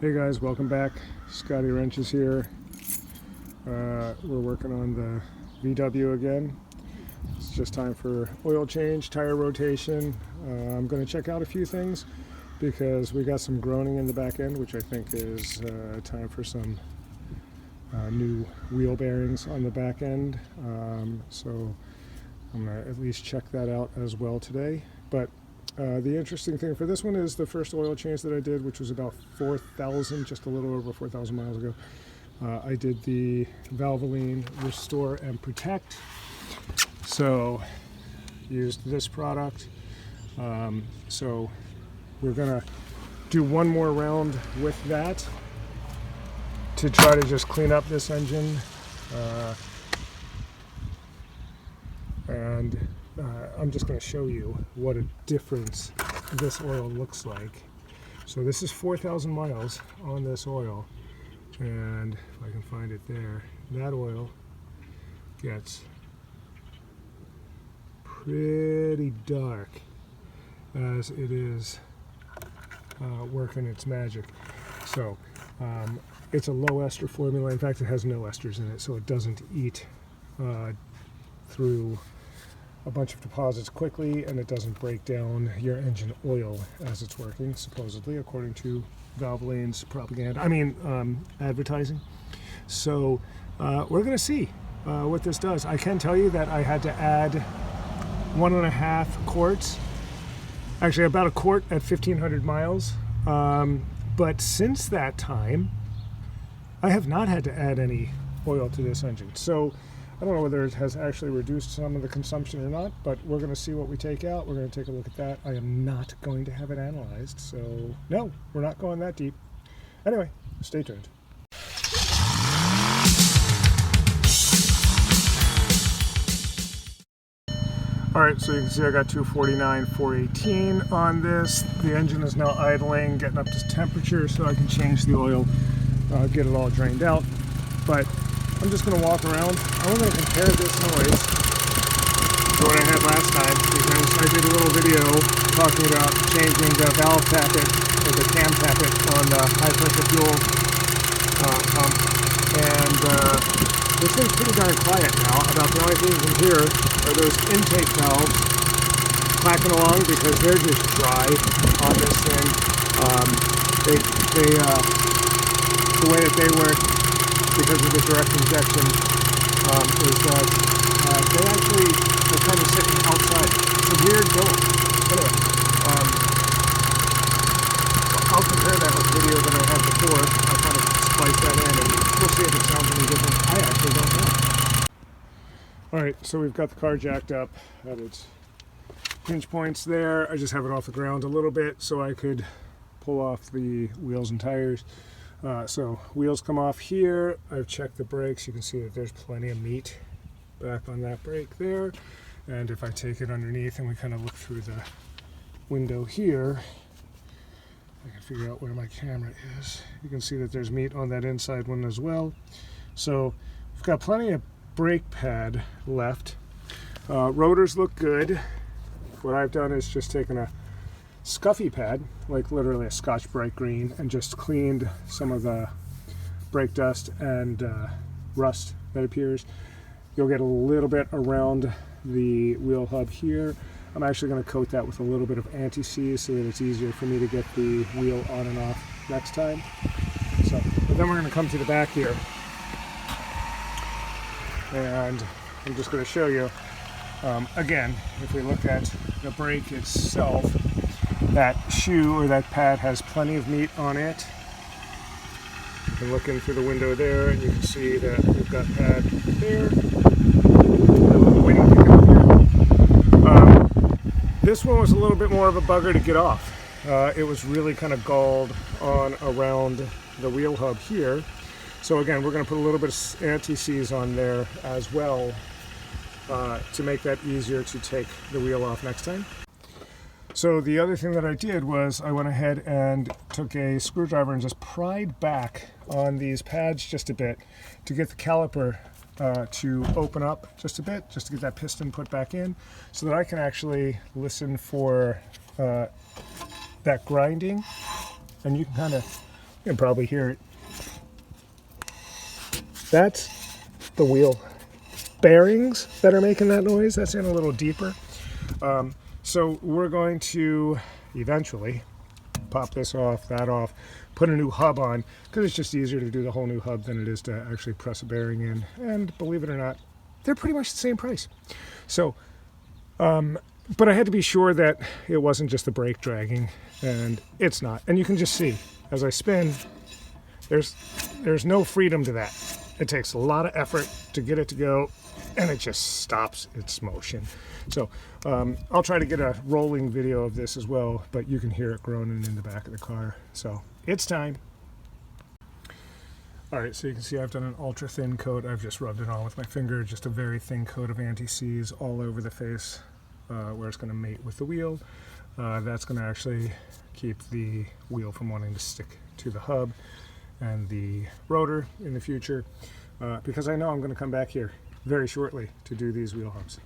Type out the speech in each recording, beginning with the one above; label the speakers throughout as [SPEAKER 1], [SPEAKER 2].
[SPEAKER 1] Hey guys, welcome back. Scotty Wrenches here. We're working on the VW again. It's just time for oil change, tire rotation. I'm going to check out a few things because we got some groaning in the back end, which I think is time for some new wheel bearings on the back end. So I'm going to at least check that out as well today. But the interesting thing for this one is the first oil change that I did, which was about 4,000, just a little over 4,000 miles ago. I did the Valvoline Restore and Protect. So used this product. So we're gonna do one more round with that to try to just clean up this engine. I'm just going to show you what a difference this oil looks like. So this is 4,000 miles on this oil, and if I can find it there, that oil gets pretty dark as it is working its magic. So it's a low ester formula. In fact, it has no esters in it, so it doesn't eat through a bunch of deposits quickly, and it doesn't break down your engine oil as it's working, supposedly, according to Valvoline's advertising. So we're going to see what this does. I can tell you that I had to add 1.5 quarts, actually about a quart at 1,500 miles. But since that time, I have not had to add any oil to this engine. So I don't know whether it has actually reduced some of the consumption or not, but we're going to see what we take out. We're going to take a look at that. I am not going to have it analyzed, so no, we're not going that deep. Anyway, stay tuned. All right, so you can see I got 249, 418 on this. The engine is now idling, getting up to temperature so I can change the oil, get it all drained out. But I'm just going to walk around. I'm going to compare this noise to what I had last time, because I did a little video talking about changing the valve tappet or the cam tappet on the high pressure fuel pump, and this thing's pretty darn quiet now. About the only thing you can hear are those intake valves clacking along because they're just dry on this thing. The way that they work, because of the direct injection, is that they actually are kind of sitting outside. It's a weird going. Anyway, I'll compare that with the video that I had before. I'll kind of splice that in and we'll see if it sounds any different. I actually don't know. Alright, so we've got the car jacked up at its pinch points there. I just have it off the ground a little bit so I could pull off the wheels and tires. So wheels come off here. I've checked the brakes. You can see that there's plenty of meat back on that brake there. And if I take it underneath and we kind of look through the window here, I can figure out where my camera is. You can see that there's meat on that inside one as well. So we've got plenty of brake pad left. Rotors look good. What I've done is just taken a scuffy pad, like literally a Scotch Brite green, and just cleaned some of the brake dust and rust that appears. You'll get a little bit around the wheel hub here. I'm actually going to coat that with a little bit of anti-seize so that it's easier for me to get the wheel on and off next time. So, but then we're going to come to the back here, and I'm just going to show you again, if we look at the brake itself, that shoe or that pad has plenty of meat on it. You can look in through the window there and you can see that we've got pad there. This one was a little bit more of a bugger to get off. It was really kind of galled on around the wheel hub here. So again, we're going to put a little bit of anti-seize on there as well to make that easier to take the wheel off next time. So the other thing that I did was I went ahead and took a screwdriver and just pried back on these pads just a bit to get the caliper to open up just a bit, just to get that piston put back in, so that I can actually listen for that grinding, and you can kind of You can probably hear it. That's the wheel bearings that are making that noise. That's in a little deeper. So we're going to eventually pop this off, that off, put a new hub on, because it's just easier to do the whole new hub than it is to actually press a bearing in. And believe it or not, they're pretty much the same price. So, but I had to be sure that it wasn't just the brake dragging, and it's not. And you can just see, as I spin, there's no freedom to that. It takes a lot of effort to get it to go, and it just stops its motion. So I'll try to get a rolling video of this as well, but you can hear it groaning in the back of the car. So it's time. All right, so you can see I've done an ultra thin coat. I've just rubbed it on with my finger, just a very thin coat of anti-seize all over the face where it's going to mate with the wheel. That's going to actually keep the wheel from wanting to stick to the hub and the rotor in the future, because I know I'm going to come back here very shortly to do these wheel hubs.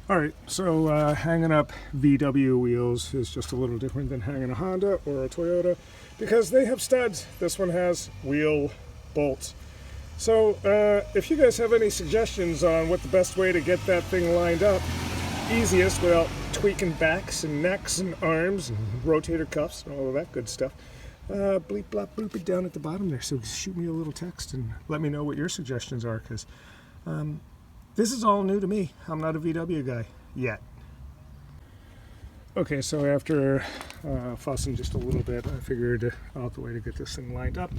[SPEAKER 1] All right, so hanging up VW wheels is just a little different than hanging a Honda or a Toyota, because they have studs. This one has wheel bolts. So if you guys have any suggestions on what the best way to get that thing lined up, easiest without tweaking backs and necks and arms and rotator cuffs and all of that good stuff, bleep blop bloop it down at the bottom there. So shoot me a little text and let me know what your suggestions are, because this is all new to me. I'm not a VW guy yet. Okay, so after fussing just a little bit, I figured out the way to get this thing lined up.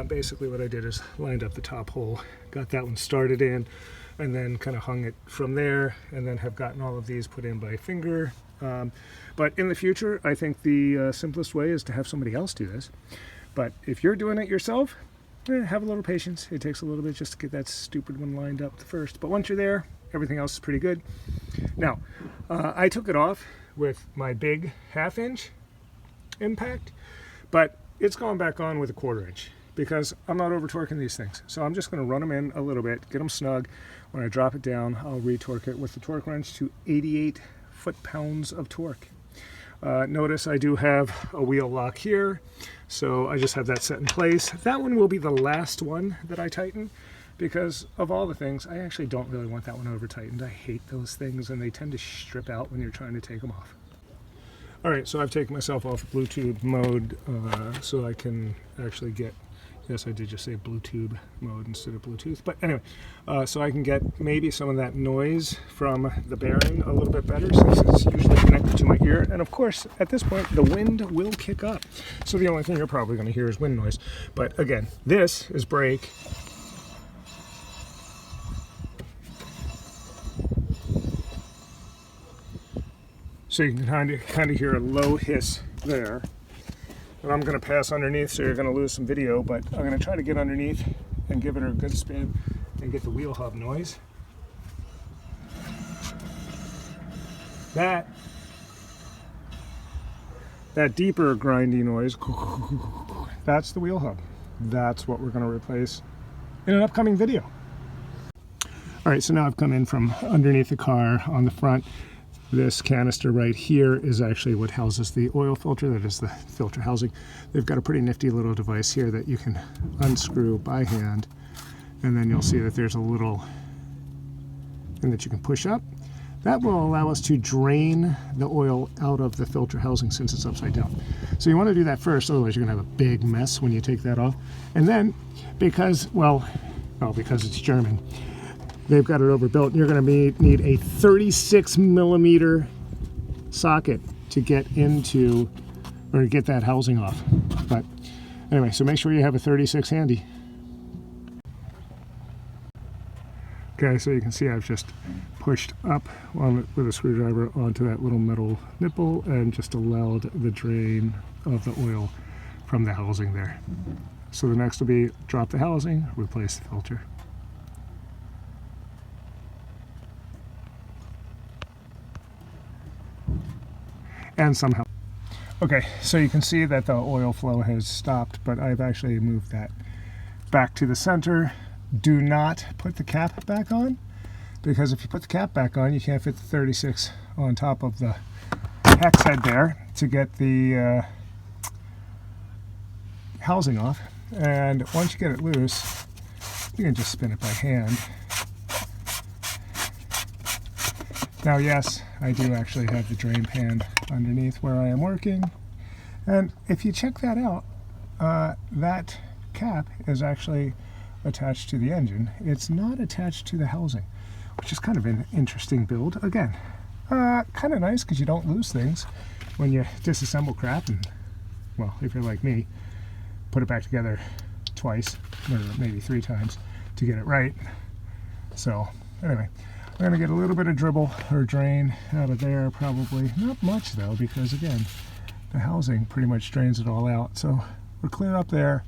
[SPEAKER 1] Basically what I did is lined up the top hole, got that one started in, and then kind of hung it from there, and then have gotten all of these put in by finger. But in the future, I think the simplest way is to have somebody else do this. But if you're doing it yourself, have a little patience. It takes a little bit just to get that stupid one lined up first. But once you're there, everything else is pretty good. Now, I took it off with my big 1/2 inch impact, but it's going back on with a 1/4 inch because I'm not over torquing these things. So I'm just going to run them in a little bit, get them snug. When I drop it down, I'll retorque it with the torque wrench to 88 foot-pounds of torque. Notice I do have a wheel lock here, so I just have that set in place. That one will be the last one that I tighten, because of all the things, I actually don't really want that one over tightened. I hate those things, and they tend to strip out when you're trying to take them off. All right, so I've taken myself off Bluetooth mode so I can actually get, yes, I did just say Bluetooth mode instead of Bluetooth, but anyway, so I can get maybe some of that noise from the bearing a little bit better, since it's usually connected to my ear. And of course, at this point, the wind will kick up. So the only thing you're probably going to hear is wind noise. But again, this is brake. So you can kind of hear a low hiss there. And I'm going to pass underneath, so you're going to lose some video, but I'm going to try to get underneath and give it a good spin and get the wheel hub noise. That deeper grindy noise, that's the wheel hub. That's what we're going to replace in an upcoming video. All right, so now I've come in from underneath the car on the front. This canister right here is actually what houses the oil filter. That is the filter housing. They've got a pretty nifty little device here that you can unscrew by hand, and then you'll see that there's a little thing that you can push up. That will allow us to drain the oil out of the filter housing since it's upside down. So you want to do that first, otherwise you're going to have a big mess when you take that off. And then, because it's German, they've got it overbuilt, and you're going to need a 36 millimeter socket to get into, or to get that housing off. But anyway, so make sure you have a 36 handy. Okay, so you can see I've just pushed up with a screwdriver onto that little metal nipple and just allowed the drain of the oil from the housing there. So the next will be drop the housing, replace the filter. And somehow. Okay, so you can see that the oil flow has stopped, but I've actually moved that back to the center. Do not put the cap back on, because if you put the cap back on, you can't fit the 36 on top of the hex head there to get the housing off. And once you get it loose, you can just spin it by hand. Now, yes, I do actually have the drain pan underneath where I am working. And if you check that out, that cap is actually attached to the engine. It's not attached to the housing, which is kind of an interesting build. Again, kind of nice because you don't lose things when you disassemble crap and, well, if you're like me, put it back together twice or maybe 3 times to get it right. So anyway, I'm going to get a little bit of dribble or drain out of there, probably. Not much though, because again, the housing pretty much drains it all out. So we're clear up there.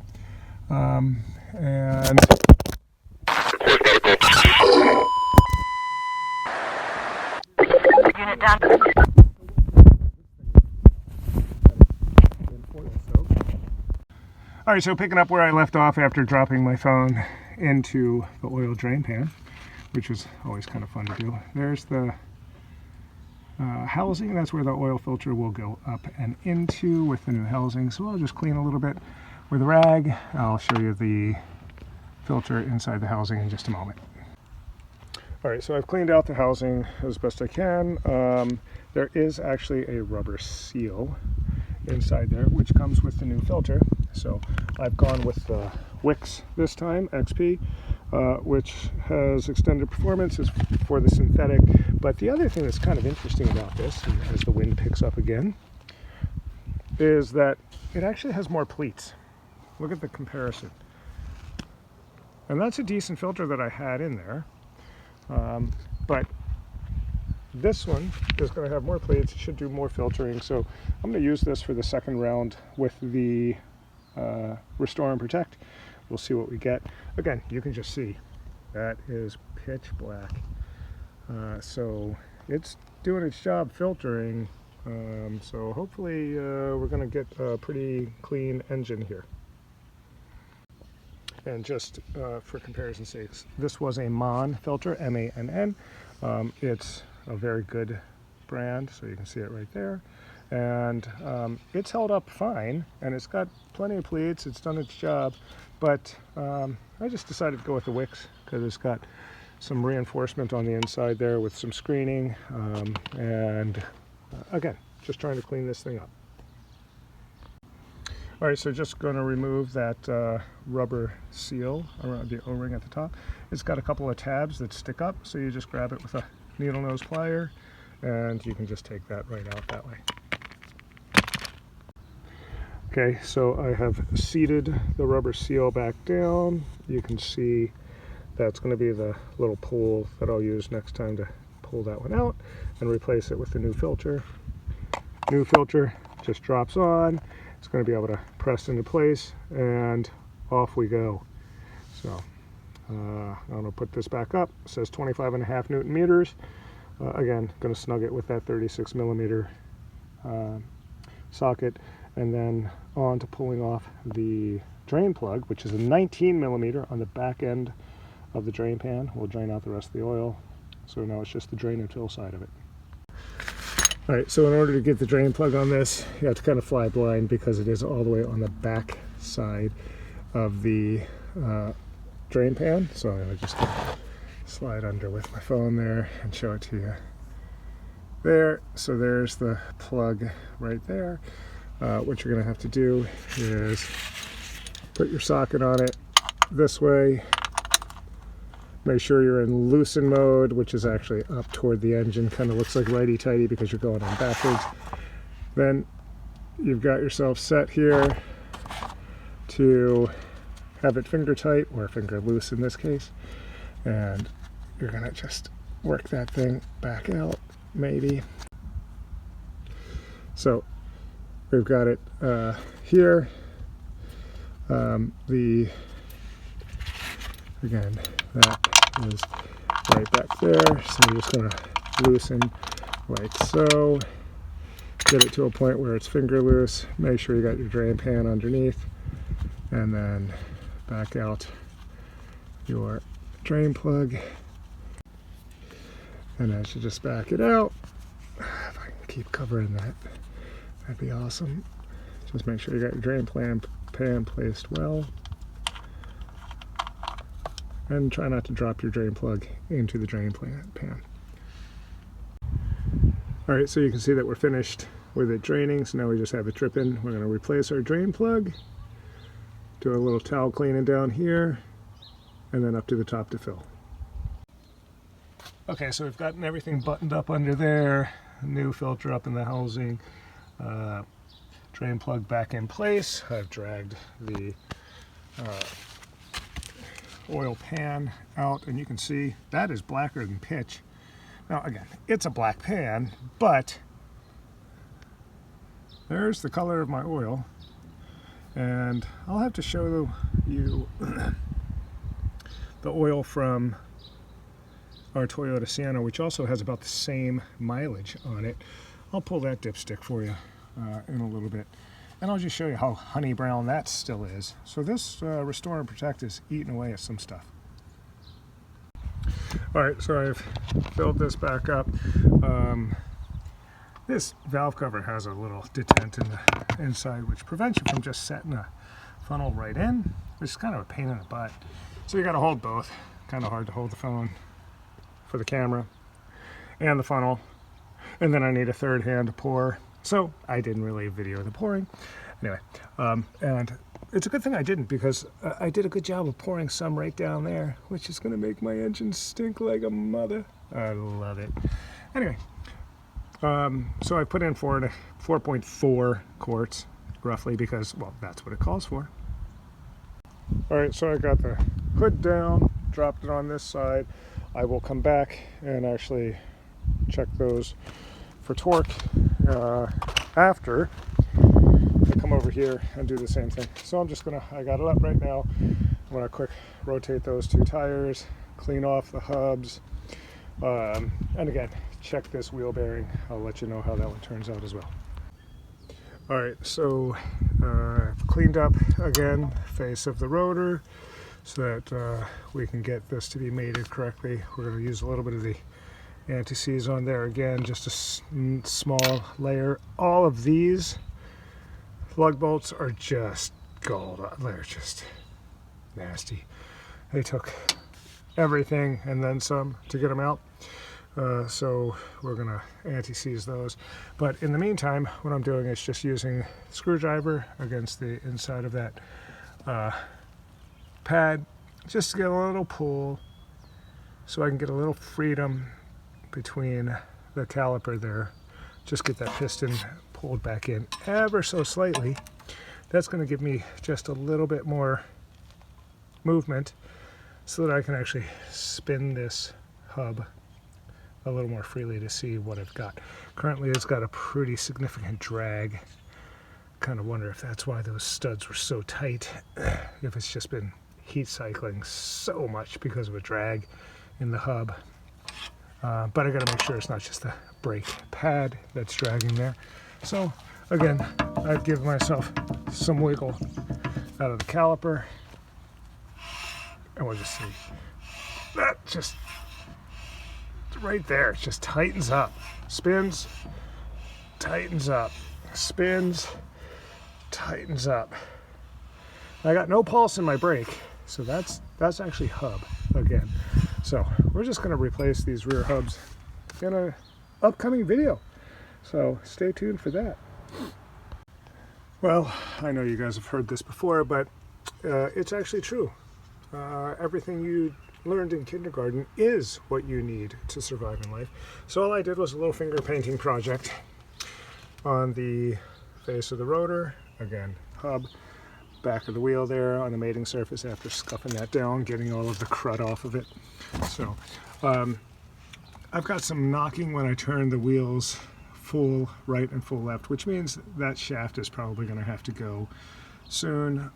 [SPEAKER 1] And
[SPEAKER 2] unit down.
[SPEAKER 1] All right, so picking up where I left off after dropping my phone into the oil drain pan, which was always kind of fun to do. There's the housing. That's where the oil filter will go up and into with the new housing. So I'll just clean a little bit with a rag. I'll show you the filter inside the housing in just a moment. All right, so I've cleaned out the housing as best I can. There is actually a rubber seal inside there, which comes with the new filter. So I've gone with the Wix this time, XP, which has extended performance, is for the synthetic. But the other thing that's kind of interesting about this, and as the wind picks up again, is that it actually has more pleats. Look at the comparison. And that's a decent filter that I had in there. But this one is going to have more pleats. It should do more filtering. So I'm going to use this for the second round with the Restore and Protect. We'll see what we get. Again, you can just see that is pitch black. So it's doing its job filtering. So hopefully we're going to get a pretty clean engine here. And just for comparison's sake, this was a MANN filter, M-A-N-N. It's a very good brand, so you can see it right there. And it's held up fine, and it's got plenty of pleats. It's done its job, but I just decided to go with the Wix because it's got some reinforcement on the inside there with some screening, and again, just trying to clean this thing up. All right, so just going to remove that rubber seal around the O-ring at the top. It's got a couple of tabs that stick up, so you just grab it with a needle nose plier, and you can just take that right out that way. Okay, so I have seated the rubber seal back down. You can see that's going to be the little pull that I'll use next time to pull that one out and replace it with the new filter. New filter just drops on. It's going to be able to press into place, and off we go. So I'm going to put this back up. It says 25.5 Newton meters. Again, going to snug it with that 36 millimeter socket, and then on to pulling off the drain plug, which is a 19 millimeter on the back end of the drain pan. We'll drain out the rest of the oil. So now it's just the drain and fill side of it. All right, so in order to get the drain plug on this, you have to kind of fly blind because it is all the way on the back side of the drain pan. So I'm going to just slide under with my phone there and show it to you there. So there's the plug right there. What you're going to have to do is put your socket on it this way. Make sure you're in loosen mode, which is actually up toward the engine. Kind of looks like righty-tighty because you're going on backwards. Then you've got yourself set here to have it finger tight, or finger loose in this case. And you're going to just work that thing back out, maybe. So we've got it here. Again, that is right back there. So you're just going to loosen like so. Get it to a point where it's finger loose. Make sure you got your drain pan underneath, and then back out your drain plug. And as you just back it out, if I can keep covering that, that'd be awesome. Just make sure you got your drain pan placed well. And try not to drop your drain plug into the drain pan. Alright, so you can see that we're finished with it draining, so now we just have it dripping. We're going to replace our drain plug, do a little towel cleaning down here, and then up to the top to fill. Okay, so we've gotten everything buttoned up under there, new filter up in the housing, drain plug back in place. I've dragged the oil pan out, and you can see that is blacker than pitch. Now again, it's a black pan, but there's the color of my oil, and I'll have to show you the oil from our Toyota Sienna, which also has about the same mileage on it. I'll pull that dipstick for you in a little bit, and I'll just show you how honey brown that still is. So this Restore and Protect is eating away at some stuff. Alright, so I've filled this back up. This valve cover has a little detent in the inside, which prevents you from just setting a funnel right in, which is kind of a pain in the butt. So you got to hold both. Kind of hard to hold the phone for the camera and the funnel, and then I need a third hand to pour. So I didn't really video the pouring. Anyway, and it's a good thing I didn't, because I did a good job of pouring some right down there, which is going to make my engine stink like a mother. I love it. Anyway, so I put in 4.4 quarts, roughly, because, well, that's what it calls for. Alright, so I got the hood down, dropped it on this side. I will come back and actually check those for torque after I come over here and do the same thing. So I'm just gonna, I got it up right now. I'm gonna quick rotate those two tires, clean off the hubs, and again, check this wheel bearing. I'll let you know how that one turns out as well. Alright, so I've cleaned up again face of the rotor so that we can get this to be mated correctly. We're going to use a little bit of the anti-seize on there again, just a small layer. All of these lug bolts are just gold. They're just nasty. They took everything and then some to get them out. So we're going to anti-seize those. But in the meantime, what I'm doing is just using a screwdriver against the inside of that pad, just to get a little pull so I can get a little freedom between the caliper there. Just get that piston pulled back in ever so slightly. That's going to give me just a little bit more movement so that I can actually spin this hub a little more freely to see what I've got. Currently it's got a pretty significant drag. Kind of wonder if that's why those studs were so tight, if it's just been heat cycling so much because of a drag in the hub. But I gotta make sure it's not just the brake pad that's dragging there. So again, I've given myself some wiggle out of the caliper, and we'll just see. That just right there, it just tightens up, spins, tightens up, spins, tightens up. I got no pulse in my brake, so that's actually hub again. So we're just going to replace these rear hubs in an upcoming video, so stay tuned for that. Well, I know you guys have heard this before, but it's actually true. Everything you learned in kindergarten is what you need to survive in life. So all I did was a little finger painting project on the face of the rotor, again, hub, back of the wheel there on the mating surface after scuffing that down, getting all of the crud off of it. So I've got some knocking when I turn the wheels full right and full left, which means that shaft is probably going to have to go soon.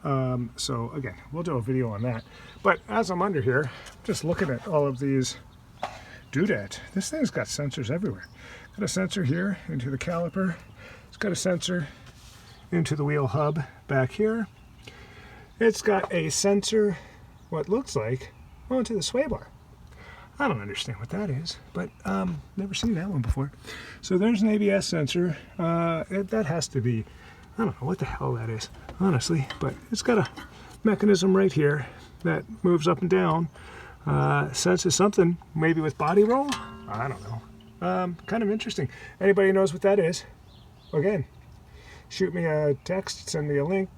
[SPEAKER 1] So again, we'll do a video on that. But as I'm under here, just looking at all of these doodads, this thing's got sensors everywhere. Got a sensor here into the caliper. It's got a sensor into the wheel hub back here. It's got a sensor, what looks like, onto the sway bar. I don't understand what that is, but never seen that one before. So there's an ABS sensor. That has to be I don't know what the hell that is, honestly, but it's got a mechanism right here that moves up and down, senses something, maybe with body roll. I don't know. Kind of interesting. Anybody knows what that is? Again, shoot me a text, send me a link,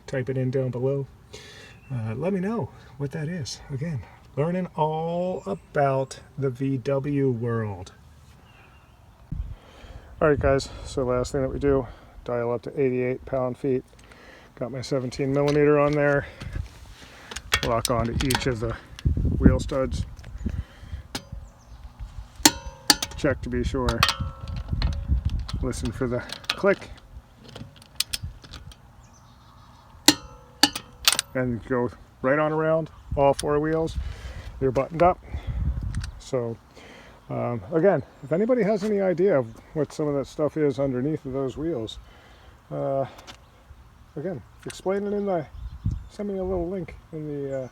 [SPEAKER 1] type it in down below. Let me know what that is. Again, learning all about the VW world. All right, guys, so last thing that we do, dial up to 88 pound-feet. Got my 17 millimeter on there. Lock onto each of the wheel studs. Check to be sure. Listen for the click. And go right on around all four wheels. They're buttoned up. So again, if anybody has any idea of what some of that stuff is underneath of those wheels, again, explain it send me a little link in the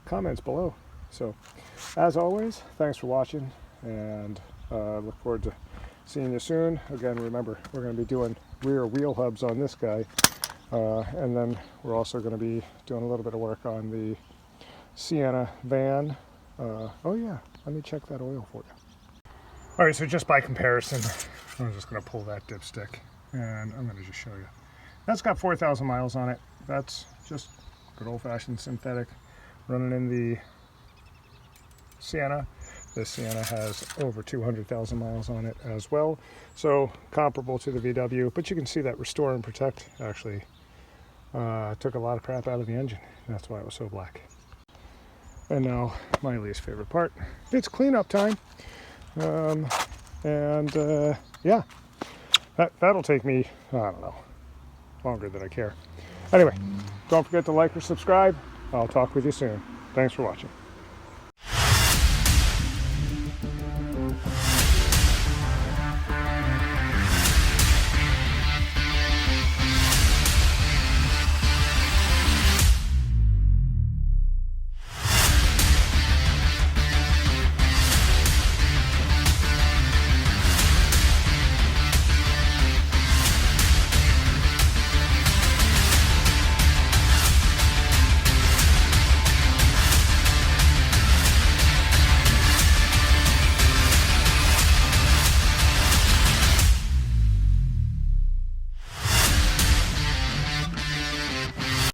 [SPEAKER 1] comments below. So as always, thanks for watching, and look forward to seeing you soon. Again, remember, we're going to be doing rear wheel hubs on this guy. And then we're also going to be doing a little bit of work on the Sienna van. Oh yeah, let me check that oil for you. All right, so just by comparison, I'm just going to pull that dipstick and I'm going to just show you. That's got 4,000 miles on it. That's just good old-fashioned synthetic running in the Sienna. This Sienna has over 200,000 miles on it as well. So comparable to the VW, but you can see that Restore and Protect actually took a lot of crap out of the engine. That's why it was so black. And now my least favorite part, it's cleanup time. Yeah, that'll take me, I don't know, longer than I care. Anyway, don't forget to like or subscribe. I'll talk with you soon. Thanks for watching.